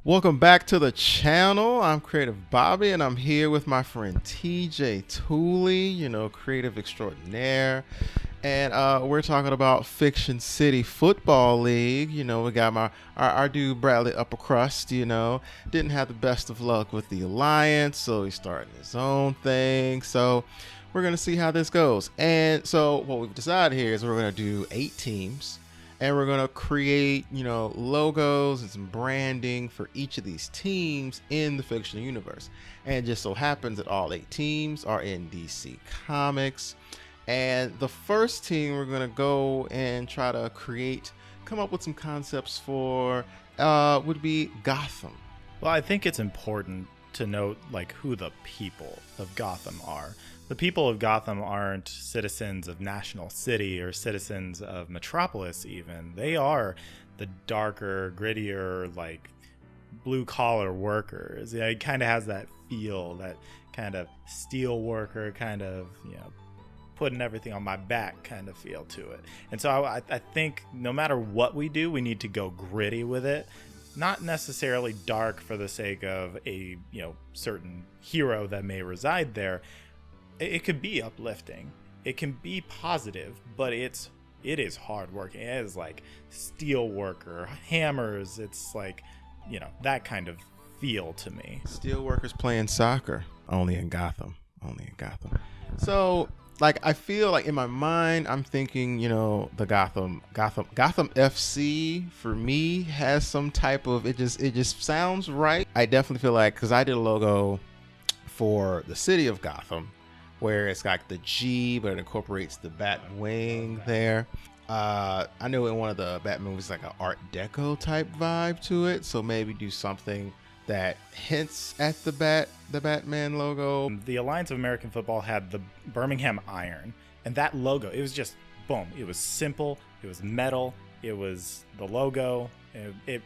Welcome back to the channel. I'm Creative Bobby, and I'm here with my friend TJ Tooley, creative extraordinaire. And we're talking about Fiction City Football League. We got our dude Bradley Upper Crust, didn't have the best of luck with the Alliance, so he's starting his own thing. So we're going to see how this goes. And so what we've decided here is we're going to do 8 teams. And we're going to create, logos and some branding for each of these teams in the fictional universe. And it just so happens that all 8 teams are in DC Comics. And the first team we're going to go and try to come up with some concepts for would be Gotham. Well, I think it's important to note who the people of Gotham are. The people of Gotham aren't citizens of National City or citizens of Metropolis even. They are the darker, grittier, blue-collar workers. It kind of has that feel, that kind of steel worker, kind of, putting everything on my back kind of feel to it. And so I think no matter what we do, we need to go gritty with it. Not necessarily dark for the sake of a, certain hero that may reside there. It could be uplifting. It can be positive, but it is hard working. It is steel worker, hammers. It's that kind of feel to me. Steel workers playing soccer, only in Gotham. So I feel in my mind, I'm thinking, the Gotham FC for me has some type of, it just sounds right. I definitely feel because I did a logo for the city of Gotham, where it's got the G, but it incorporates the bat wing there. I know in one of the Batman movies, an Art Deco type vibe to it. So maybe do something that hints at the Batman logo. The Alliance of American Football had the Birmingham Iron, and that logo, it was just boom. It was simple. It was metal. It was the logo.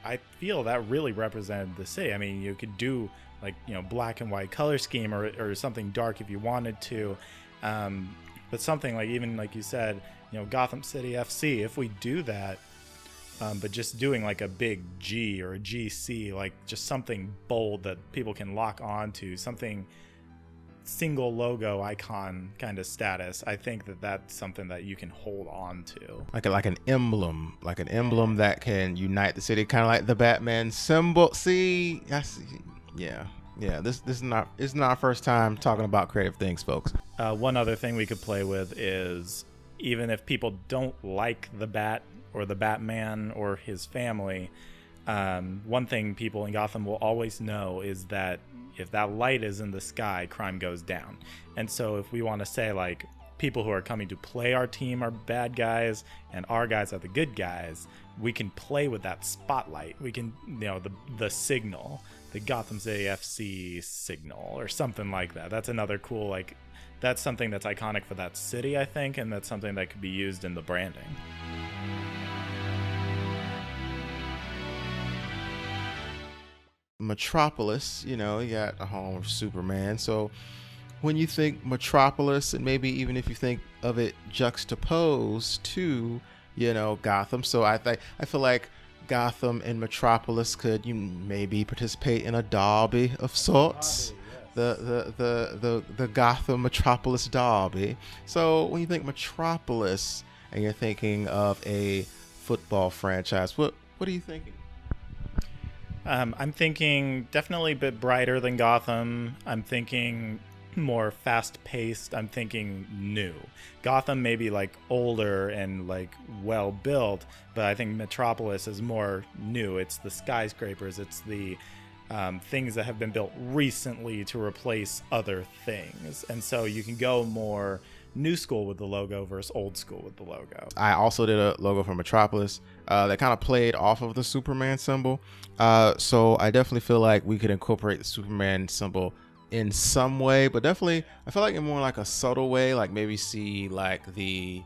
I feel that really represented the city. I mean, you could do black and white color scheme or something dark if you wanted to, but something even like you said, Gotham City FC, if we do that, but just doing a big G or a GC, just something bold that people can lock onto, something single logo icon kind of status. I think that's something that you can hold on to, like an emblem that can unite the city, kind of like the Batman symbol. See, yeah. This is not our first time talking about creative things, folks. One other thing we could play with is, even if people don't like the Bat or the Batman or his family, one thing people in Gotham will always know is that if that light is in the sky, crime goes down. And so if we want to say people who are coming to play our team are bad guys and our guys are the good guys, we can play with that spotlight. We can, the signal, the Gotham City FC signal or something like that. That's another cool, that's something that's iconic for that city, I think, and that's something that could be used in the branding. Metropolis, you got a home of Superman. So when you think Metropolis, and maybe even if you think of it juxtaposed to, Gotham, so I feel Gotham and Metropolis could maybe participate in a derby of sorts. The Gotham Metropolis derby. So when you think Metropolis and you're thinking of a football franchise, what are you thinking? I'm thinking definitely a bit brighter than Gotham. I'm thinking more fast-paced. I'm thinking new. Gotham may be older and well built, but I think Metropolis is more new. It's the skyscrapers. It's the things that have been built recently to replace other things, and so you can go more new school with the logo versus old school with the logo. I also did a logo for Metropolis that kind of played off of the Superman symbol. So I definitely feel we could incorporate the Superman symbol in some way, but definitely I feel in more a subtle way, maybe see the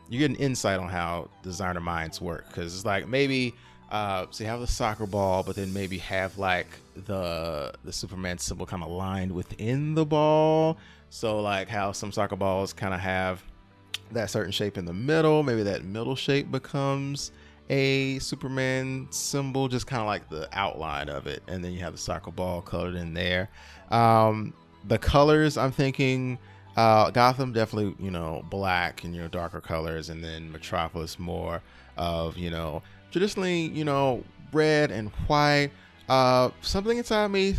you get an insight on how designer minds work, because it's maybe so you have the soccer ball, but then maybe have the Superman symbol kind of lined within the ball. So how some soccer balls kind of have that certain shape in the middle, maybe that middle shape becomes a Superman symbol, just kind of like the outline of it, and then you have the soccer ball colored in there. The colors, I'm thinking Gotham definitely, black and darker colors, and then Metropolis more of traditionally red and white. Something inside me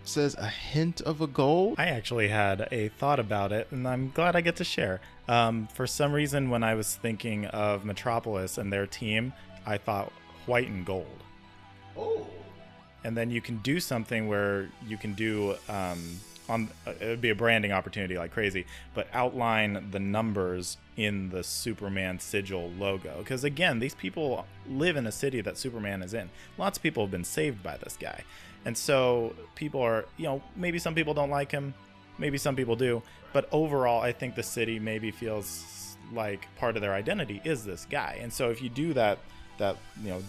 says a hint of a gold. I actually had a thought about it, and I'm glad I get to share. For some reason, when I was thinking of Metropolis and their team, I thought white and gold. Oh. And then you can do something where you can do it would be a branding opportunity like crazy, but outline the numbers in the Superman sigil logo. Because again, these people live in a city that Superman is in. Lots of people have been saved by this guy. And so people are, maybe some people don't like him, maybe some people do, but overall I think the city maybe feels like part of their identity is this guy. And so if you do that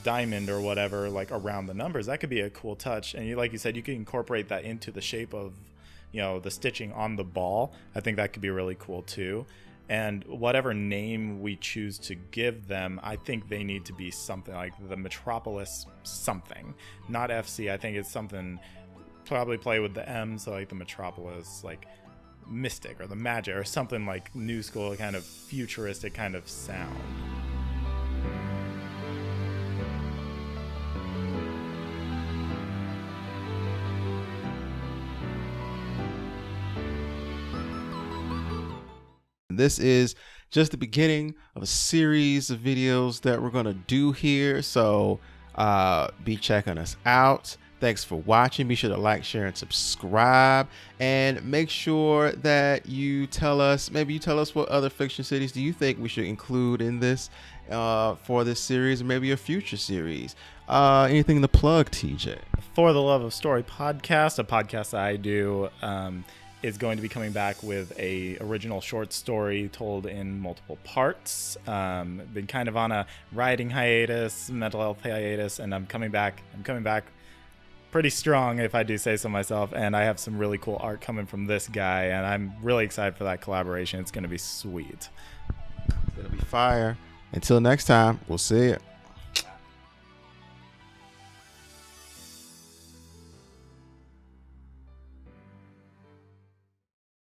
diamond or whatever, like around the numbers, that could be a cool touch. And like you said, you can incorporate that into the shape of the stitching on the ball. I think that could be really cool too. And whatever name we choose to give them, I think they need to be something like the Metropolis something, not FC. I think it's something, probably play with the M, so like the Metropolis, like Mystic or the Magic or something like new school, kind of futuristic kind of sound. This is just the beginning of a series of videos that we're going to do here. So be checking us out. Thanks for watching. Be sure to like, share, and subscribe. And make sure that you tell us what other fiction cities do you think we should include in this for this series, or maybe a future series. Anything to plug, TJ? For the Love of Story podcast, a podcast I do, is going to be coming back with a original short story told in multiple parts. Been kind of on a writing hiatus, mental health hiatus, and I'm coming back pretty strong, if I do say so myself. And I have some really cool art coming from this guy, and I'm really excited for that collaboration. It's going to be sweet. It's going to be fire. Until next time, we'll see you.